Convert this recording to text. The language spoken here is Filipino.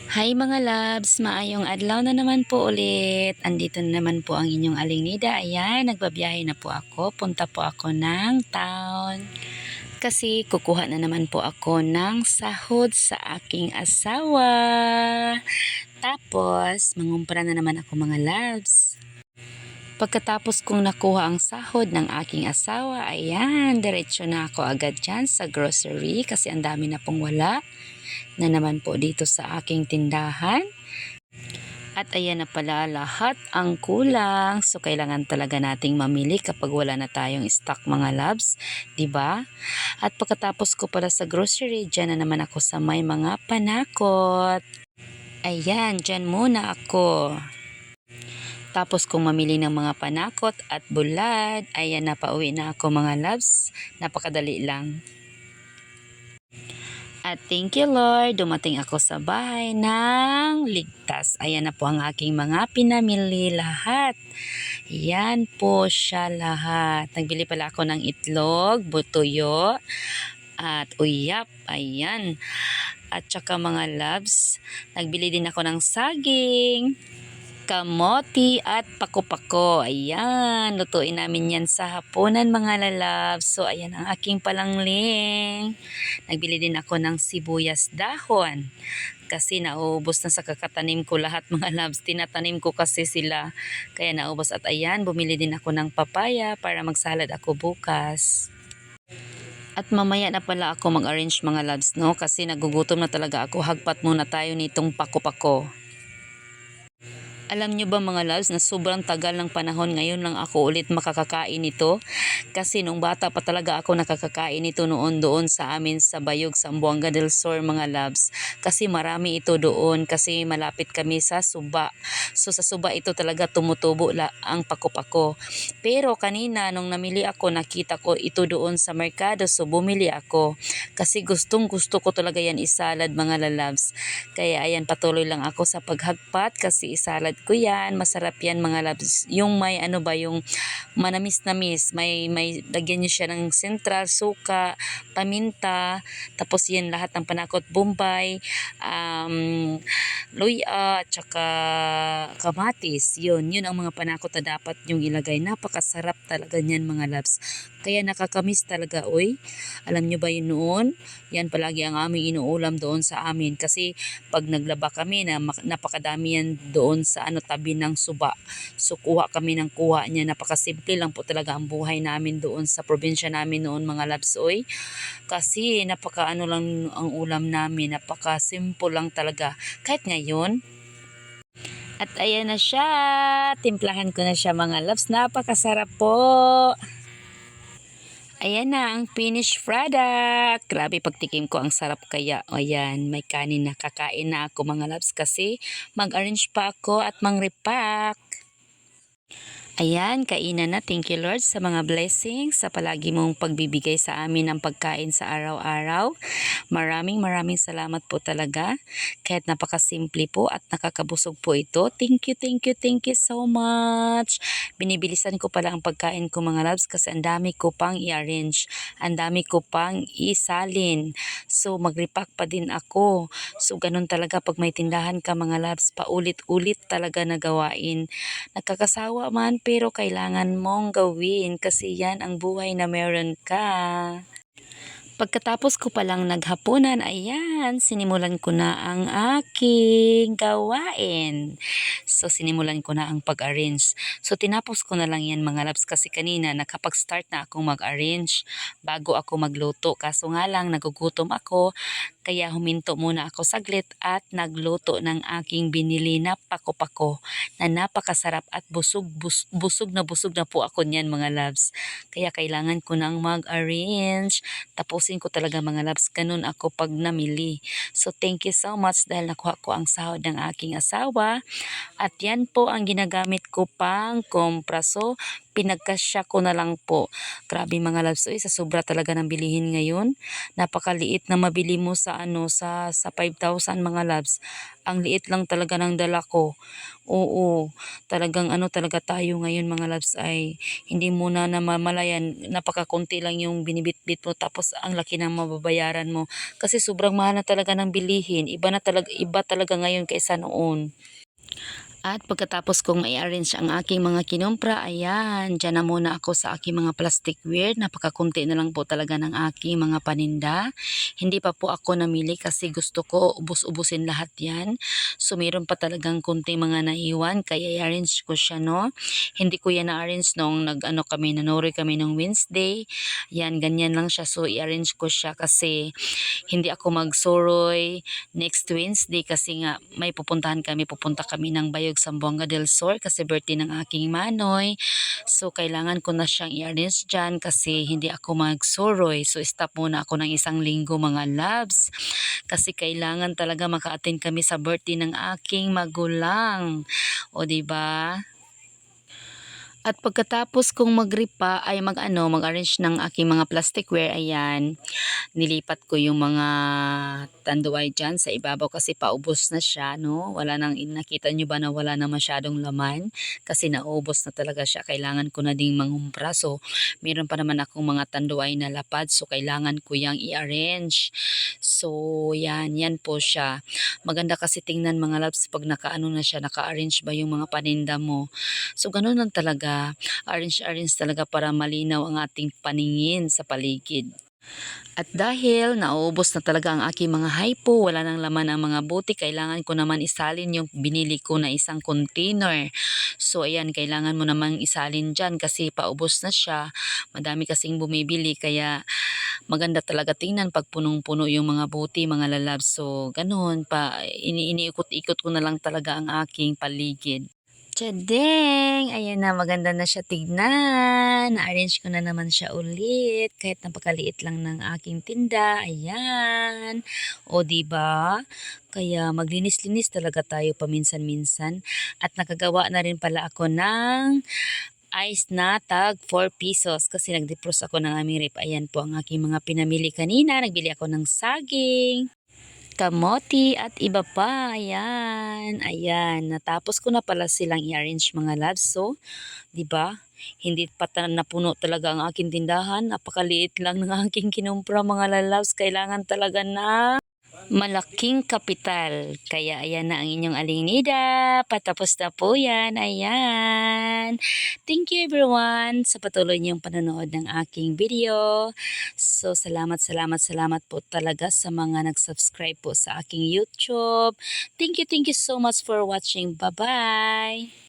Hi mga loves, maayong adlaw na naman po ulit. Andito na naman po ang inyong Aling Nida. Ayan, nagbabiyahe na po ako. Punta po ako ng town. Kasi kukuha na naman po ako ng sahod sa aking asawa. Tapos, mangumpra na naman ako mga loves. Pagkatapos kong nakuha ang sahod ng aking asawa, ayan, diretso na ako agad dyan sa grocery kasi ang dami na pong wala na naman po dito sa aking tindahan. At ayan na pala lahat ang kulang. So kailangan talaga nating mamili kapag wala na tayong stock mga loves, 'di ba? At pagkatapos ko pala sa grocery, diyan na naman ako sa may mga panakot. Ayan, diyan muna ako. Tapos kung mamili ng mga panakot at bulad, ayan na pauwi na ako mga loves. Napakadali lang. At thank you Lord, dumating ako sa bahay ng ligtas. Ayan na po ang aking mga pinamili lahat. Yan po siya lahat. Nagbili pala ako ng itlog, butuyo, at uyap. Ayan. At saka mga loves, nagbili din ako ng saging, kamote at pako-pako. Ayan, lutuin namin yan sa hapunan mga lalabs. So, ayan ang aking palangling. Nagbili din ako ng sibuyas dahon. Kasi naubos na sa kakatanim ko lahat mga loves. Tinatanim ko kasi sila. Kaya naubos. At ayan, bumili din ako ng papaya para magsalad ako bukas. At mamaya na pala ako mag-arrange mga loves, no? Kasi nagugutom na talaga ako. Hagpat muna tayo nitong pako-pako. Alam nyo ba mga loves na sobrang tagal ng panahon ngayon lang ako ulit makakakain nito? Kasi nung bata pa talaga ako nakakakain nito noon doon sa amin sa Bayog, sa Zamboanga del Sur mga loves. Kasi marami ito doon kasi malapit kami sa Suba. So sa Suba ito talaga tumutubo ang pako-pako. Pero kanina nung namili ako nakita ko ito doon sa merkado so bumili ako. Kasi gustong gusto ko talaga yan isalad mga loves. Kaya ayan patuloy lang ako sa paghagpat kasi isalad ko yan, masarap yan mga loves. Yung may ano ba, yung manamis-namis, may lagyan niyo siya ng sentral, suka, paminta, tapos yan lahat ng panakot, bombay, luya, at saka kamatis. Yun ang mga panakot na dapat yung ilagay. Napakasarap talaga niyan mga loves. Kaya nakakamiss talaga, oy. Alam nyo ba yun noon? Yan palagi ang aming inuulam doon sa amin kasi pag naglaba kami na napakadami yan doon sa tabi ng Suba. So kuha kami ng kuha niya. Napakasimple lang po talaga ang buhay namin doon sa probinsya namin noon mga loves, oy. Kasi napakaano lang ang ulam namin. Napakasimple lang talaga. Kahit ngayon. At ayan na siya. Timplahan ko na siya mga loves. Napakasarap po. Ayan na ang finished product. Grabe pagtikim ko ang sarap kaya. O ayan, may kanin na kakain na ako mga loves kasi mag-arrange pa ako at mang-repack. Ayan, kainan na. Thank you Lord sa mga blessings, sa palagi mong pagbibigay sa amin ng pagkain sa araw-araw. Maraming salamat po talaga. Kahit napakasimple po at nakakabusog po ito. Thank you so much. Binibilisan ko pala ang pagkain ko mga loves kasi ang dami ko pang i-arrange. Ang dami ko pang isalin. So mag-repack pa din ako. So ganun talaga pag may tindahan ka mga loves, paulit-ulit talaga na gawain. Nakakasawa man pero kailangan mong gawin kasi yan ang buhay na meron ka. Pagkatapos ko palang naghapunan, ayan, sinimulan ko na ang aking gawain. So, sinimulan ko na ang pag-arrange. So, tinapos ko na lang yan mga loves kasi kanina nakapag-start na akong mag-arrange bago ako magluto. Kaso nga lang, nagugutom ako. Kaya huminto muna ako saglit at nagluto ng aking binili na pako-pako na napakasarap at busog na po ako niyan mga loves. Kaya kailangan ko nang mag-arrange. Tapusin ko talaga mga loves. Ganun ako pag namili. So thank you so much dahil nakuha ko ang sahod ng aking asawa. At yan po ang ginagamit ko pang kompraso. pinagkasya ko na lang po. Grabe mga loves, sa sobra talaga ng bilihin ngayon. Napakaliit na mabili mo sa sa 5,000 mga loves. Ang liit lang talaga ng dala ko. Oo, talagang talaga tayo ngayon mga loves ay hindi mo na namamalayan, napakakunti lang yung binibitbit mo tapos ang laki ng mababayaran mo. Kasi sobrang mahal na talaga ng bilihin. Iba talaga ngayon kaysa noon. At pagkatapos kong i-arrange ang aking mga kinumpra, ayan, dyan na muna ako sa aking mga plasticware. Napakakunti na lang po talaga ng aking mga paninda. Hindi pa po ako namili kasi gusto ko ubus-ubusin lahat yan. So, mayroon pa talagang kunti mga naiwan, kaya i-arrange ko siya, no? Hindi ko yan na-arrange nung nanori kami nung Wednesday. Yan, ganyan lang siya. So, i-arrange ko siya kasi hindi ako magsuroy next Wednesday kasi nga may pupunta kami ng Bayog Zamboanga del Sur kasi birthday ng aking manoy. So kailangan ko na siyang i-arrange dyan kasi hindi ako magsuroy. So stop muna ako ng 1 linggo mga loves kasi kailangan talaga maka-attend kami sa birthday ng aking magulang. O di ba? At pagkatapos kong magripa ay mag-arrange ng aking mga plasticware, ayan, nilipat ko yung mga tanduay dyan sa ibabaw kasi paubos na siya, no? Wala nang, nakita nyo ba na wala na masyadong laman? Kasi naubos na talaga siya. Kailangan ko na ding mangumpra. So, meron pa naman akong mga tanduay na lapad. So, kailangan ko yang i-arrange. So, yan po siya. Maganda kasi tingnan mga loves pag na siya, naka-arrange ba yung mga paninda mo. So, ganun lang talaga. Arrange talaga para malinaw ang ating paningin sa paligid. At dahil nauubos na talaga ang aking mga hypo, wala nang laman ang mga buti, kailangan ko naman isalin yung binili ko na isang container. So ayan, kailangan mo namang isalin dyan kasi paubos na siya. Madami kasing bumibili kaya maganda talaga tingnan pag punong-puno yung mga buti, mga lalab. So ganun pa, iniikot-ikot ko na lang talaga ang aking paligid. Tadeng! Ayan na, maganda na siya tignan. Na-arrange ko na naman siya ulit. Kahit napakaliit lang ng aking tinda. Ayan. O, diba? Kaya maglinis-linis talaga tayo paminsan-minsan. At nakagawa na rin pala ako ng ice na tag 4 pesos kasi nag-defrost ako ng aming rip. Ayan po ang aking mga pinamili kanina. Nagbili ako ng saging, kamote at iba pa. Ayan, ayan. Natapos ko na pala silang i-arrange mga loves. So, 'di ba? Hindi pa napuno talaga ang aking tindahan. Napakaliit lang ng aking kinumpra mga lalabs. Kailangan talaga na malaking kapital. Kaya ayan na ang inyong alingnida. Patapos na po yan. Ayan. Thank you everyone sa patuloy niyong panonood ng aking video. So salamat po talaga sa mga nag-subscribe po sa aking YouTube. Thank you so much for watching. Bye-bye.